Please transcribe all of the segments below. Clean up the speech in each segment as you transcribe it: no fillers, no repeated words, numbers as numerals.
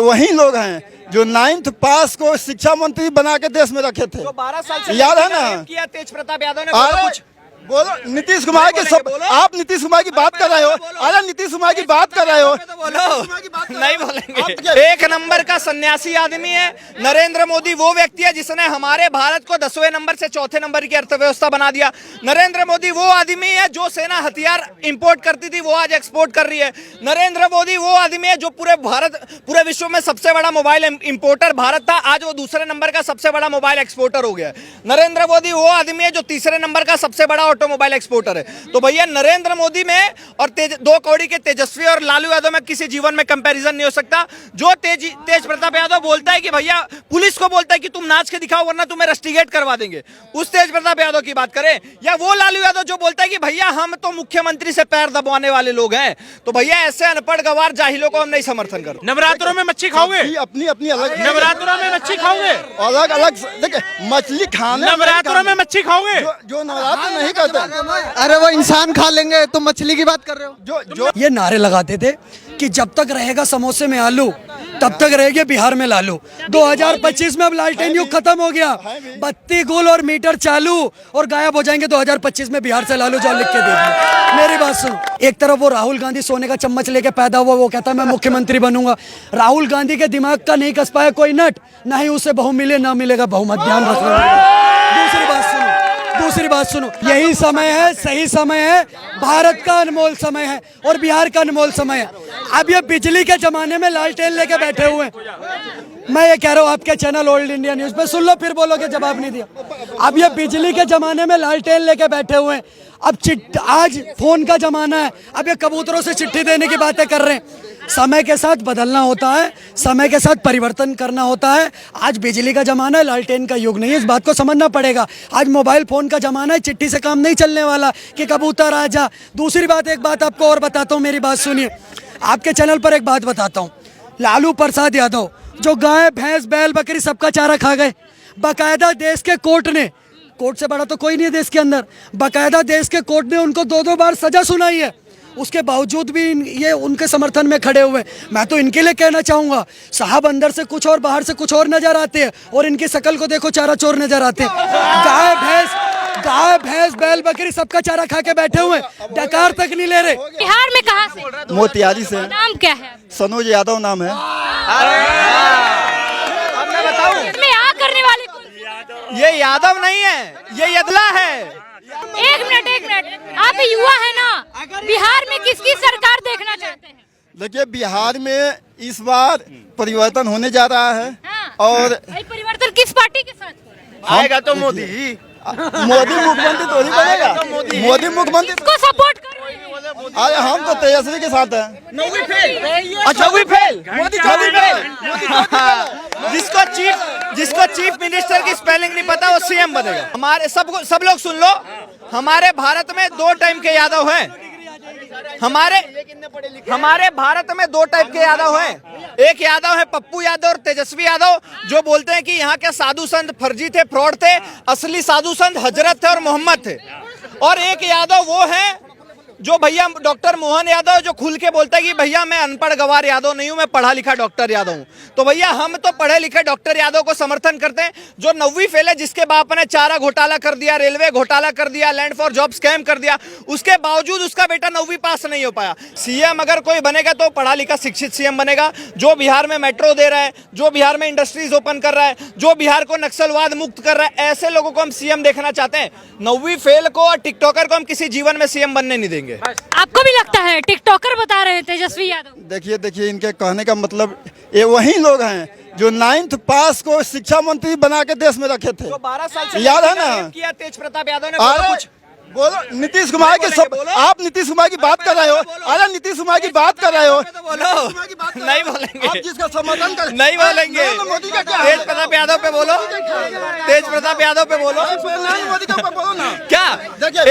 वही लोग हैं जो 9th पास को शिक्षा मंत्री बना के देश में रखे थे। जो 12 साल से याद है ना? किया तेज प्रताप यादव ने। अरे बोलो नीतीश कुमार की सब, आप नीतीश कुमार की बात कर रहे हो। अरे नीतीश कुमार की बात कर रहे हो, बोलो नहीं बोलेंगे। एक नंबर का सन्यासी आदमी है नरेंद्र मोदी। वो व्यक्ति है जिसने हमारे भारत को 10वें नंबर से चौथे नंबर की अर्थव्यवस्था बना दिया। नरेंद्र मोदी वो आदमी है जो सेना हथियार इंपोर्ट करती थी, वो आज एक्सपोर्ट कर रही है। नरेंद्र मोदी वो आदमी है जो पूरे विश्व में सबसे बड़ा मोबाइल इंपोर्टर भारत था, आज वो दूसरे नंबर का सबसे बड़ा मोबाइल एक्सपोर्टर हो गया। नरेंद्र मोदी वो आदमी है जो तीसरे नंबर का सबसे बड़ा ऑटोमोबाइल एक्सपोर्टर है। तो भैया नरेंद्र मोदी में और 2 कौड़ी के तेजस्वी और लालू यादव में किसी जीवन में कंपैरिजन नहीं हो सकता। जो तेज प्रताप यादव बोलता है कि भैया पुलिस को बोलता है कि तुम नाच के दिखाओ वरना तुम्हें रस्टिगेट करवा देंगे, उस तेज प्रताप यादव की बात करें। या वो लालू यादव जो बोलता है कि भैया हम तो मुख्यमंत्री से पैर दबाने वाले लोग हैं। तो भैया ऐसे अनपढ़ गवार जाहिलों को हम नहीं समर्थन करते। नवरात्रों में मच्छी खाओगे? अपनी अपनी अलग, नवरात्रों में मच्छी खाओगे? अलग अलग देखिए मछली खाने, नवरात्रों में मच्छी खाओगे? जो नवरात्र नहीं करते। अरे वो इंसान खा लेंगे, तुम मछली की बात कर रहे हो। जो ये नारे लगाते थे कि जब तक रहेगा समोसे में आलू तब तक रहेगी बिहार में लालू। 2025 में अब लालटेन युग खत्म हो गया, बत्ती गुल और मीटर चालू और गायब हो जाएंगे 2025 में बिहार से लालू। जाओ लिख के देखो, मेरी बात सुनो। एक तरफ वो राहुल गांधी सोने का चम्मच लेके पैदा हुआ, वो कहता है मैं मुख्यमंत्री बनूंगा। राहुल गांधी के दिमाग का नहीं कस पाया कोई नट, ना ही उसे बहु मिले ना मिलेगा बहुमत, ध्यान रखना। दूसरी बात सुनो, यही समय है, सही समय है, भारत का अनमोल समय है और बिहार का अनमोल समय है। अब ये बिजली के जमाने में लालटेन लेके बैठे हुए हैं। मैं ये कह रहा हूँ आपके चैनल ओल्ड इंडिया न्यूज पे सुन लो, फिर बोलोगे जवाब नहीं दिया। अब ये बिजली के जमाने में लालटेन लेके बैठे हुए हैं। अब आज फोन का जमाना है, अब ये कबूतरों से चिट्ठी देने की बातें कर रहे हैं। समय के साथ बदलना होता है, समय के साथ परिवर्तन करना होता है। आज बिजली का जमाना है, लालटेन का युग नहीं है, इस बात को समझना पड़ेगा। आज मोबाइल फोन का जमाना है, चिट्ठी से काम नहीं चलने वाला कि कबूतर आ जा। दूसरी बात, एक बात आपको और बताता हूँ, मेरी बात सुनिए। आपके चैनल पर एक बात बताता हूँ, लालू प्रसाद यादव जो गाय भैंस बैल बकरी सबका चारा खा गए, बाकायदा देश के कोर्ट ने, कोर्ट से बड़ा तो कोई नहीं है देश के अंदर, बाकायदा देश के कोर्ट ने उनको 2-2 बार सजा सुनाई है। उसके बावजूद भी ये उनके समर्थन में खड़े हुए। मैं तो इनके लिए कहना चाहूँगा, साहब अंदर से कुछ और बाहर से कुछ और नजर आते हैं और इनकी शकल को देखो चारा चोर नजर आते हैं। गाय भैंस बैल बकरी सबका चारा खा के बैठे हुए, डकार तक नहीं ले रहे। बिहार में कहाँ से? मोतिहारी से। नाम क्या है? सनोज यादव नाम है। अब मैं बताऊं, इसमें आ करने वाले कौन? ये यादव नहीं है, ये यदला है। एक मिनट, आप युवा है ना, बिहार में किसकी सरकार देखना चाहते हैं? देखिए बिहार में इस बार परिवर्तन होने जा रहा है। हाँ। और भाई परिवर्तन किस पार्टी के साथ हो रहा है? आएगा तो मोदी। मोदी मुख्यमंत्री थोड़ी बनेगा, मोदी मुख्यमंत्री। किसको सपोर्ट कर रहे हैं? अरे हम तो तेजस्वी के साथ हैं। अच्छा भी फेल, मोदी फेल। जिसको चीफ मिनिस्टर की स्पेलिंग नहीं पता वो सीएम बनेगा। हमारे सब लोग सुन लो, हमारे भारत में 2 टाइप के यादव हैं। हमारे भारत में 2 टाइप के यादव हैं। एक यादव है पप्पू यादव और तेजस्वी यादव, जो बोलते हैं कि यहाँ के साधु संत फर्जी थे, फ्रॉड थे, असली साधु संत हजरत थे और मोहम्मद थे। और एक यादव वो है जो भैया डॉक्टर मोहन यादव, जो खुल के बोलता है कि भैया मैं अनपढ़ गवार यादव नहीं हूं, मैं पढ़ा लिखा डॉक्टर यादव हूं। तो भैया हम तो पढ़े लिखे डॉक्टर यादव को समर्थन करते हैं। जो 9वीं फेल है, जिसके बाप ने चारा घोटाला कर दिया, रेलवे घोटाला कर दिया, लैंड फॉर जॉब स्कैम कर दिया, उसके बावजूद उसका बेटा 9वीं पास नहीं हो पाया। सीएम अगर कोई बनेगा तो पढ़ा लिखा शिक्षित सीएम बनेगा, जो बिहार में मेट्रो दे रहा है, जो बिहार में इंडस्ट्रीज ओपन कर रहा है, जो बिहार को नक्सलवाद मुक्त कर रहा है। ऐसे लोगों को हम सीएम देखना चाहते हैं। 9वीं फेल को और टिकटॉकर को हम किसी जीवन में सीएम बनने नहीं देंगे। आपको भी लगता है? टिकटॉकर बता रहे हैं तेजस्वी यादव। देखिए इनके कहने का मतलब, ये वही लोग हैं जो 9th पास को शिक्षा मंत्री बना के देश में रखे थे। जो 12 साल से याद है ना? किया तेज प्रताप यादव ने। बोलो कुछ, बोलो नीतीश कुमार की सब, आप नीतीश कुमार की बात कर रहे हो। अरे नीतीश कुमार की बात कर रहे हो, बोलो नहीं बोलेंगे। आप जिसका समर्थन कर नहीं बोलेंगे। नरेंद्र मोदी का क्या? तेज प्रताप यादव पे बोलो, तेज प्रताप यादव पे बोलो। नरेंद्र मोदी का बोलो ना। क्या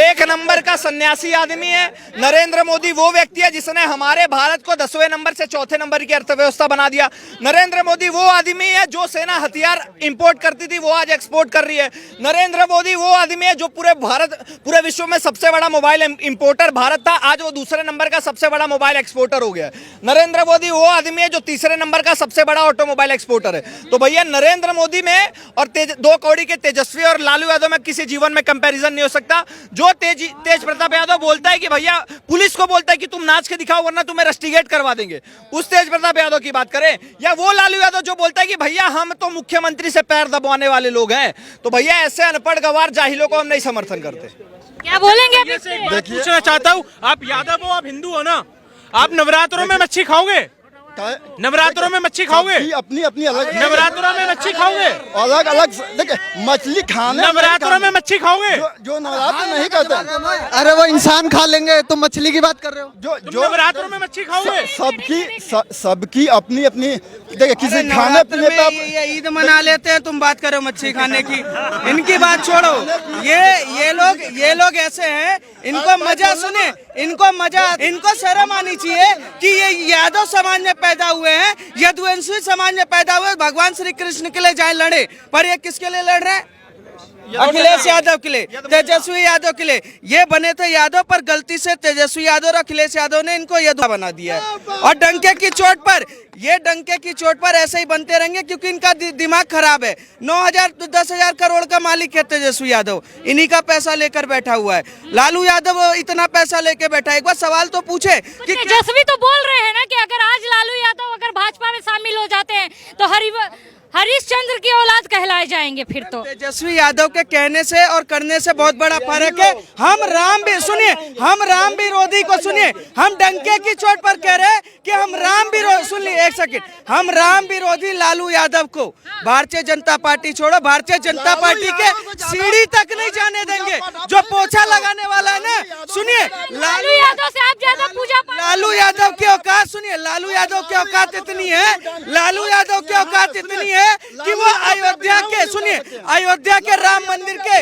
एक नंबर का सन्यासी आदमी है नरेंद्र मोदी। वो व्यक्ति है जिसने हमारे भारत को 10वें नंबर से चौथे नंबर की अर्थव्यवस्था बना दिया। नरेंद्र मोदी वो आदमी है जो सेना हथियार इंपोर्ट करती थी, वो आज एक्सपोर्ट कर रही है। नरेंद्र मोदी वो आदमी है जो पूरे विश्व में सबसे बड़ा मोबाइल इंपोर्टर भारत था, आज वो दूसरे नंबर का सबसे बड़ा मोबाइल एक्सपोर्टर हो गया है। नरेंद्र मोदी वो आदमी है जो तीसरे नंबर का सबसे बड़ा ऑटोमोबाइल एक्सपोर्टर है। तो भैया नरेंद्र मोदी में और 2 कौड़ी के तेजस्वी और लालू यादव में किसी जीवन में कंपैरिजन नहीं हो सकता। जो तेज प्रताप यादव बोलता है कि भैया पुलिस को बोलता है कि तुम नाच के दिखाओ वरना तुम्हें रस्टिगेट करवा देंगे, उस तेज प्रताप यादव की बात करें, या वो लालू यादव जो बोलता है कि भैया हम तो मुख्यमंत्री से पैर दबाने वाले लोग हैं। तो भैया ऐसे अनपढ़ गवार जाहिलों को हम नहीं समर्थन करते। क्या बोलेंगे अभी? पूछना चाहता हूँ, आप यादव हो, आप हिंदू हो ना, आप नवरात्रों में मच्छी खाओगे? नवरात्रों में मच्छी खाओगे? अपनी अपनी अलग, नवरात्रों में मच्छी खाओगे? अलग अलग देखिए मछली खाने, नवरात्रों में मच्छी खाओगे? जो नवरात्र नहीं करते, अरे वो इंसान खा लेंगे, तुम मछली की बात कर रहे हो? जो नवरात्रों में मच्छी खाओगे? सबकी अपनी अपनी देखिए, किसी खाने पीने पे ये ईद मना लेते हैं, तुम बात करो मच्छी खाने की। इनकी बात छोड़ो, ये लोग ऐसे हैं, इनको मजा सुने, इनको शर्म आनी चाहिए कि ये यादव समाज में पैदा हुए हैं, यदुवंशी समाज में पैदा हुए, भगवान श्री कृष्ण के लिए जाए लड़े, पर ये किसके लिए लड़ रहे हैं? अखिलेश यादव के लिए, तेजस्वी यादव के लिए। ये बने थे यादव, पर गलती से तेजस्वी यादव और अखिलेश यादव ने इनको यदु बना दिया है। और डंके की चोट पर ऐसे ही बनते रहेंगे क्योंकि इनका दिमाग खराब है। 9,000-10,000 करोड़ का मालिक है तेजस्वी यादव, इन्हीं का पैसा लेकर बैठा हुआ है। लालू यादव इतना पैसा लेके बैठा है, एक बार सवाल तो पूछे कि तेजस्वी तो बोल रहे हैं ना कि अगर आज लालू यादव अगर भाजपा में शामिल हो जाते हैं तो हरिश्चंद्र की औलाद कहलाए जाएंगे। फिर तो तेजस्वी यादव के कहने से और करने से बहुत बड़ा फर्क है। हम राम विरोधी को सुनिए, हम डंके की चोट पर कह रहे हैं कि हम राम विरोधी, सुनिए एक सेकंड, हम राम विरोधी लालू यादव को भारतीय जनता पार्टी छोड़ो, भारतीय जनता पार्टी के सीढ़ी तक नहीं जाने देंगे। जो पोछा लगाने वाला है ना, सुनिए, लालू यादव से आप ज्यादा पूजा पाठ, लालू यादव की औकात सुनिए, लालू यादव की औकात इतनी है, लालू यादव की औकात इतनी है कि वो अयोध्या के राम मंदिर के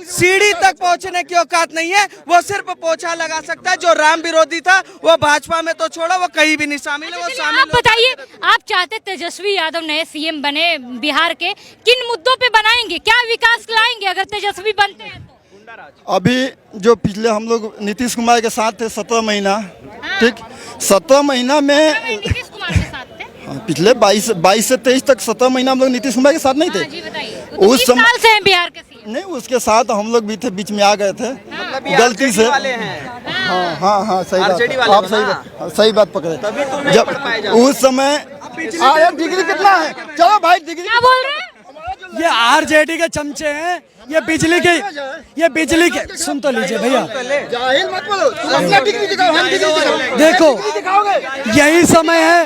सीढ़ी तक पहुंचने की औकात नहीं है। वो सिर्फ पोछा लगा सकता है। जो राम विरोधी था वो भाजपा में तो छोड़ो, वो कहीं भी नहीं शामिल है। वो शामिल, आप बताइए, आप चाहते तेजस्वी यादव नए सीएम बने बिहार के, किन मुद्दों पे बनाएंगे, क्या विकास लाएंगे अगर तेजस्वी बनते हैं तो? अभी जो पिछले हम लोग नीतीश कुमार के साथ थे 17 महीना, ठीक, 17 महीना में नीतीश कुमार के साथ थे। पिछले 22 से 23 तक 17 महीना हम लोग नीतीश कुमार के साथ नहीं थे। जी बताइए, उस साल से हैं बिहार के सीएम। नहीं, उसके साथ हम लोग भी थे, बीच में आ गए थे गलती से। हाँ सही बात, आप सही बात पकड़े। जब उस समय डिग्री कितना है, चलो भाई डिग्री क्या बोल रहे हैं? ये आरजेडी के चमचे हैं, ये बिजली के सुन तो लीजिए भैया, देखो यही समय है,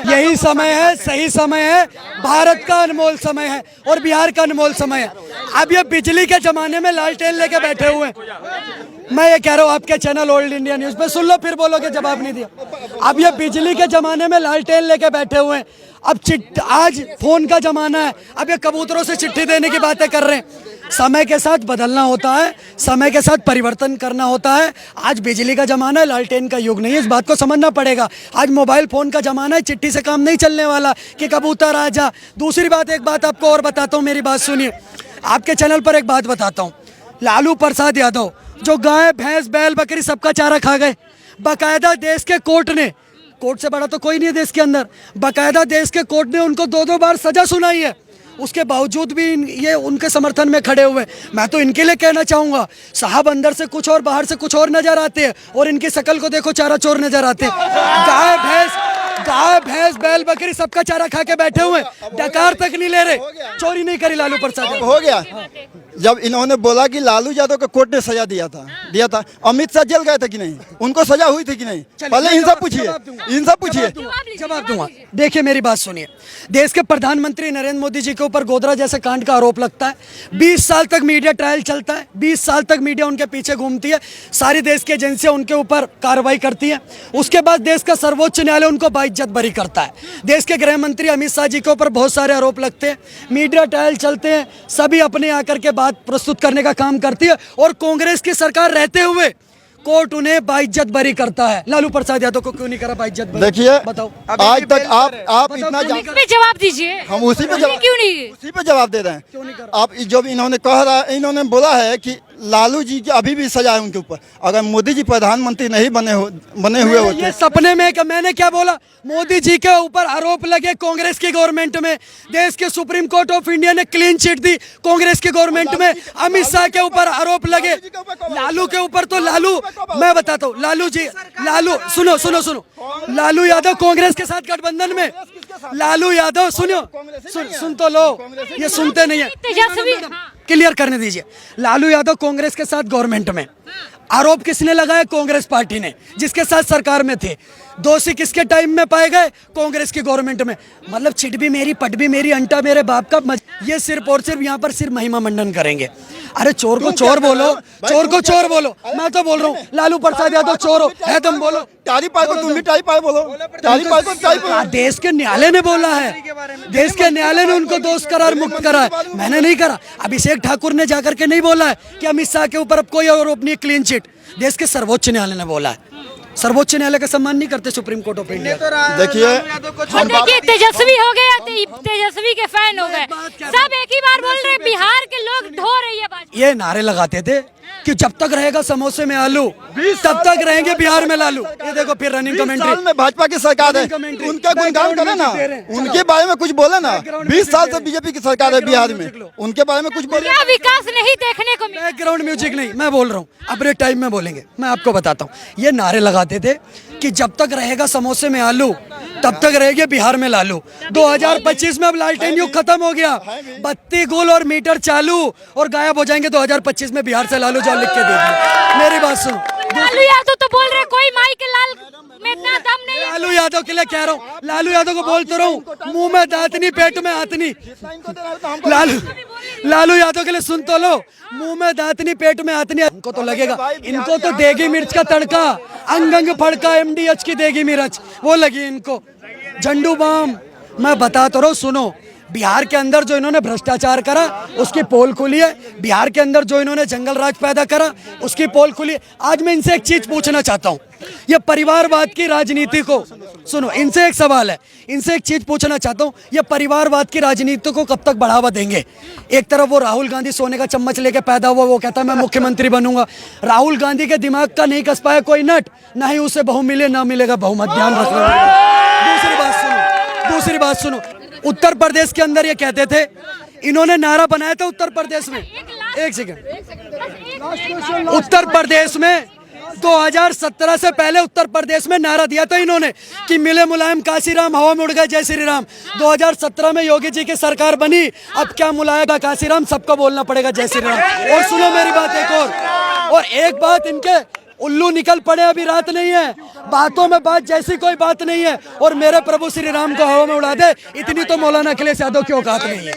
सही समय है, भारत का अनमोल समय है और बिहार का अनमोल समय है। अब ये बिजली के जमाने में लालटेन लेके बैठे हुए हैं। मैं ये कह रहा हूँ आपके चैनल ओल्ड इंडिया न्यूज पे, सुन लो फिर बोलोगे जवाब नहीं दिया। अब ये बिजली के जमाने में लालटेन लेके बैठे हुए हैं। अब आज फोन का जमाना है, अब ये कबूतरों से चिट्ठी देने की बातें कर रहे हैं। समय के साथ बदलना होता है, समय के साथ परिवर्तन करना होता है। आज बिजली का जमाना है, लालटेन का युग नहीं है, इस बात को समझना पड़ेगा। आज मोबाइल फोन का जमाना है, चिट्ठी से काम नहीं चलने वाला कि कबूतर आ जा। दूसरी बात, एक बात आपको और बताता हूँ, मेरी बात सुनिए, आपके चैनल पर एक बात बताता हूँ। लालू प्रसाद यादव जो गाय भैंस बैल बकरी सबका चारा खा गए, बाकायदा देश के कोर्ट ने, कोर्ट से बड़ा तो कोई नहीं है देश के अंदर, बाकायदा देश के कोर्ट ने उनको 2-2 बार सजा सुनाई है, उसके बावजूद भी ये उनके समर्थन में खड़े हुए। मैं तो इनके लिए कहना चाहूँगा, साहब अंदर से कुछ और बाहर से कुछ और नजर आते हैं, और इनकी शक्ल को देखो, चारा चोर नजर आते हैं। गाय भैंस बैल बकरी सबका चारा खा के बैठे हुए, डकार तक नहीं ले रहे, चोरी नहीं करी लालू प्रसाद। हो गया जब इन्होंने बोला कि लालू यादव को कोर्ट ने सजा दिया था, अमित शाह जेल गए थे कि नहीं, उनको सजा हुई थी कि नहीं, पहले इनसे पूछिए, जवाब दूंगा। देखिए मेरी बात सुनिए, देश के प्रधानमंत्री नरेंद्र मोदी जी के ऊपर गोधरा जैसे कांड का आरोप लगता है, 20 साल तक मीडिया ट्रायल चलता है, 20 साल तक मीडिया उनके पीछे घूमती है, सारी देश की एजेंसियां उनके ऊपर कार्रवाई करती है, उसके बाद देश का सर्वोच्च न्यायालय उनको बाइज्जत बरी करता है। देश के गृह मंत्री अमित शाह जी के ऊपर बहुत सारे आरोप लगते हैं, मीडिया ट्रायल चलते हैं, सभी अपने आकर के बात प्रस्तुत करने का काम करती है, और कांग्रेस की सरकार रहते हुए कोर्ट उन्हें बाइज्जत बरी करता है। लालू प्रसाद यादव को क्यों नहीं करा बाइज्जत बरी? देखिए बताओ, आज तक आप इतना जवाब दीजिए। हम उसी पे क्यों नहीं जवाब दे रहे हैं। आप जब इन्होंने बोला है कि लालू जी की अभी भी सजा है उनके ऊपर। अगर मोदी जी प्रधानमंत्री नहीं बने हुए होते, ये सपने में मैंने क्या बोला, मोदी जी के ऊपर आरोप लगे कांग्रेस की गवर्नमेंट में, देश के सुप्रीम कोर्ट ऑफ इंडिया ने क्लीन चिट दी कांग्रेस की गवर्नमेंट में, अमित शाह के ऊपर आरोप लगे, लालू के ऊपर तो लालू, मैं बताता हूँ, लालू सुनो सुनो सुनो, लालू यादव कांग्रेस के साथ गठबंधन में, लालू यादव सुन तो लो, ये सुनते नहीं है, तेजस्वी क्लियर करने दीजिए। लालू यादव कांग्रेस के साथ गवर्नमेंट में, आरोप किसने लगाया, कांग्रेस पार्टी ने, जिसके साथ सरकार में थे। दोषी किसके टाइम में पाए गए, कांग्रेस की गवर्नमेंट में। मतलब चिट भी मेरी, पट भी मेरी, अंटा मेरे बाप का, ये सिर्फ और सिर्फ यहाँ पर सिर्फ महिमा मंडन करेंगे। अरे चोर को चोर बोलो, चोर को चोर बोलो, मैं तो बोल रहा हूँ लालू प्रसाद यादव चोर है, तुम बोलो टारी पाई को तुम भी टाई पाई बोलो, टारी पाई को टाई पाई। देश के न्यायालय ने बोला है, देश के न्यायालय ने उनको दोष करार मुक्त करा है, मैंने नहीं करा। अभिषेक ठाकुर ने जाकर के नहीं बोला है कि अमित शाह के ऊपर अब कोई आरोप नहीं, क्लीन चिट, देश के सर्वोच्च न्यायालय ने बोला है। सर्वोच्च न्यायालय का सम्मान नहीं करते सुप्रीम कोर्ट ऑफ इंडिया। देखिए तेजस्वी हो गया, तेजस्वी के फैन हो गए, सब एक ही बार बोल रहे, बिहार के लोग ढो रही है बात। ये नारे लगाते थे कि जब तक रहेगा समोसे में आलू तब तक रहेंगे बिहार में लालू। ये देखो फिर रनिंग कमेंट्री में भाजपा की सरकार है, उनका गुणगान करे ना, उनके बारे में कुछ बोले ना। 20 साल से बीजेपी की सरकार है बिहार में, उनके बारे में कुछ बोले। क्या विकास नहीं देखने को मिला? बैकग्राउंड म्यूजिक नहीं, मैं बोल रहा हूँ, अपने टाइम में बोलेंगे, मैं आपको बताता हूँ। ये नारे लगाते थे कि जब तक रहेगा समोसे में आलू तब तक रहेंगे बिहार में लालू। 2025 में अब लालटेन युग खत्म हो गया, बत्ती गुल और मीटर चालू और गायब हो जाएंगे 2025 में बिहार से लालू। जाओ लिख के दे, मेरी बात सुनो। लालू यादव तो बोल रहे कोई माई के लाल में इतना दम नहीं है। लालू यादव के लिए कह रहा हूँ, लालू यादव को बोलते रहा हूँ, मुंह में दांतनी पेट में हाथनी। लालू यादव के लिए सुन तो लो, मुंह में दांतनी पेट में हाथनी। इनको तो लगेगा, इनको तो देगी मिर्च का तड़का, अंग अंग फड़का, MDH की देगी मिर्च वो लगी इनको, झंडू बाम। मैं बता तो रहा हूँ, सुनो, बिहार के अंदर जो इन्होंने भ्रष्टाचार करा उसकी पोल खुली है, बिहार के अंदर जो इन्होंने जंगल राज पैदा करा उसकी पोल खुली है। आज मैं इनसे एक चीज पूछना चाहता हूँ, ये परिवारवाद की राजनीति को सुनो, इनसे एक सवाल है, इनसे एक चीज पूछना चाहता हूँ, ये परिवारवाद की राजनीति को कब तक बढ़ावा देंगे? एक तरफ वो राहुल गांधी सोने का चम्मच लेके पैदा हुआ, वो कहता है मैं मुख्यमंत्री बनूंगा। राहुल गांधी के दिमाग का नहीं कस पाया कोई नट, ना ही उसे बहु मिले ना मिलेगा बहुमत, ध्यान रखना। दूसरी बात सुनो, उत्तर प्रदेश के अंदर ये कहते थे, इन्होंने नारा बनाया था उत्तर प्रदेश में, एक सेकंड, उत्तर प्रदेश में 2017 से पहले उत्तर प्रदेश में नारा दिया था इन्होंने कि मिले मुलायम काशीराम, हवा में उड़ गए जय श्री राम। 2017 में योगी जी की सरकार बनी, अब क्या मुलायम काशीराम, सबको बोलना पड़ेगा जय श्री राम। और सुनो मेरी बात एक और एक बात, इनके उल्लू निकल पड़े, अभी रात नहीं है, बातों में बात जैसी कोई बात नहीं है, और मेरे प्रभु श्री राम को हवा में उड़ा दे, इतनी तो मौलाना अखिलेश यादव की औकात नहीं है।